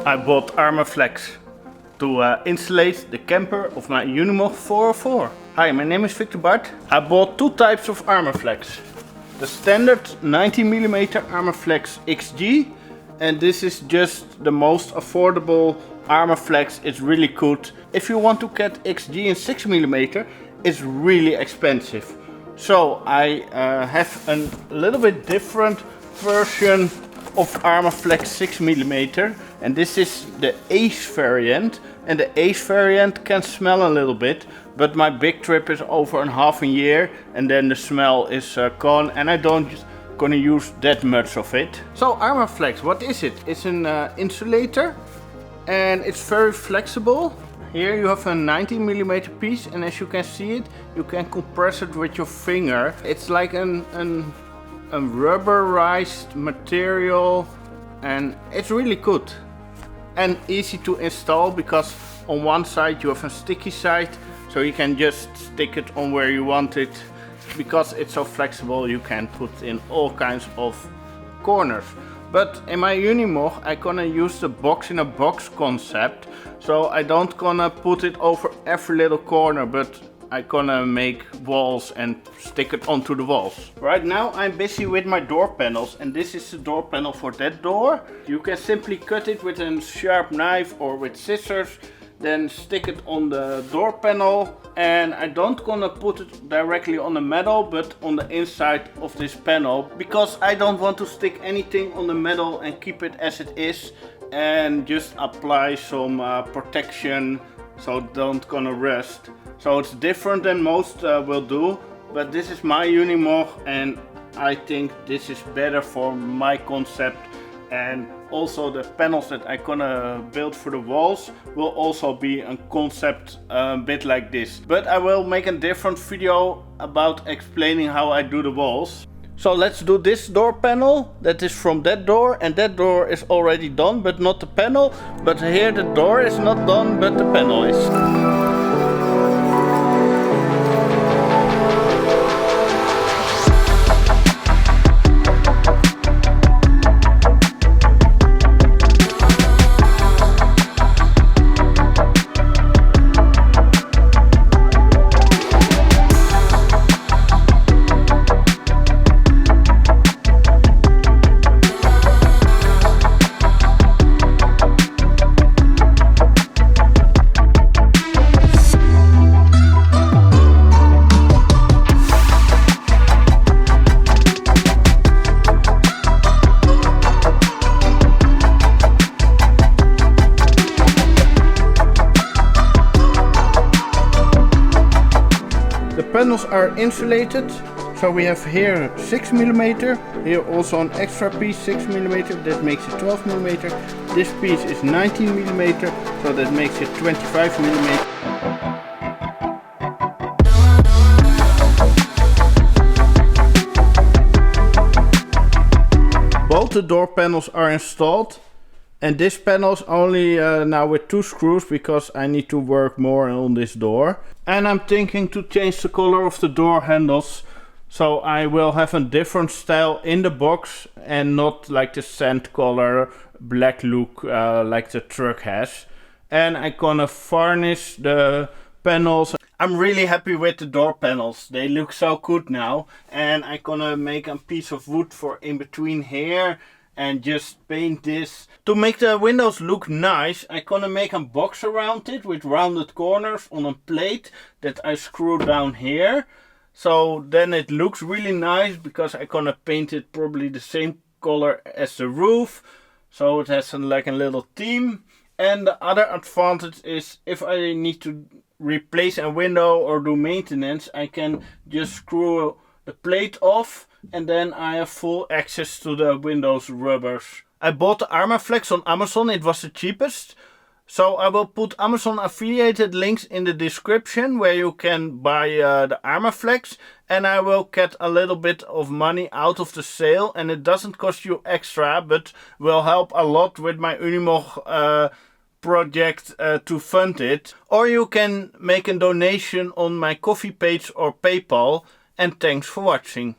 I bought Armaflex to insulate the camper of my Unimog 404. Hi, my name is Victor Bart. I bought two types of Armaflex. The standard 90mm Armaflex XG, and this is just the most affordable Armaflex. It's really good. If you want to get XG in 6mm, it's really expensive. So I have a little bit different version of Armaflex 6mm, and this is the ACE variant, and the ACE variant can smell a little bit, but my big trip is over in half a year and then the smell is gone, and I don't gonna use that much of it. So Armaflex, what is it? It's an insulator and it's very flexible. Here you have a 90mm piece, and as you can see it, you can compress it with your finger. It's like a rubberized material, and it's really good and easy to install, because on one side you have a sticky side, so you can just stick it on where you want it. Because it's so flexible, you can put in all kinds of corners. But in my Unimog, I gonna use the box in a box concept, so I don't gonna put it over every little corner, but I gonna make walls and stick it onto the walls. Right now I'm busy with my door panels, and this is the door panel for that door. You can simply cut it with a sharp knife or with scissors, then stick it on the door panel. And I don't gonna put it directly on the metal, but on the inside of this panel, because I don't want to stick anything on the metal and keep it as it is, and just apply some protection so it don't gonna rust. So it's different than most will do, but this is my Unimog and I think this is better for my concept. And also the panels that I'm gonna build for the walls will also be a concept a bit like this. But I will make a different video about explaining how I do the walls. So let's do this door panel. That is from that door, and that door is already done, but not the panel. But here the door is not done, but the panel is. The panels are insulated, so we have here 6mm, here also an extra piece 6mm, that makes it 12mm. This piece is 19mm, so that makes it 25mm. Both the door panels are installed, and this panel is only now with 2 screws, because I need to work more on this door. And I'm thinking to change the color of the door handles, so I will have a different style in the box and not like the sand color black look like the truck has. And I'm gonna varnish the panels. I'm really happy with the door panels, they look so good now. And I'm gonna make a piece of wood for in between here and just paint this. To make the windows look nice, I'm gonna make a box around it with rounded corners on a plate that I screw down here. So then it looks really nice, because I'm gonna paint it probably the same color as the roof. So it has like a little theme. And the other advantage is, if I need to replace a window or do maintenance, I can just screw the plate off, and then I have full access to the windows rubbers. I bought the Armaflex on Amazon, it was the cheapest. So I will put Amazon affiliated links in the description where you can buy the Armaflex, and I will get a little bit of money out of the sale, and it doesn't cost you extra, but will help a lot with my Unimog project to fund it. Or you can make a donation on my Ko-fi page or PayPal, and thanks for watching.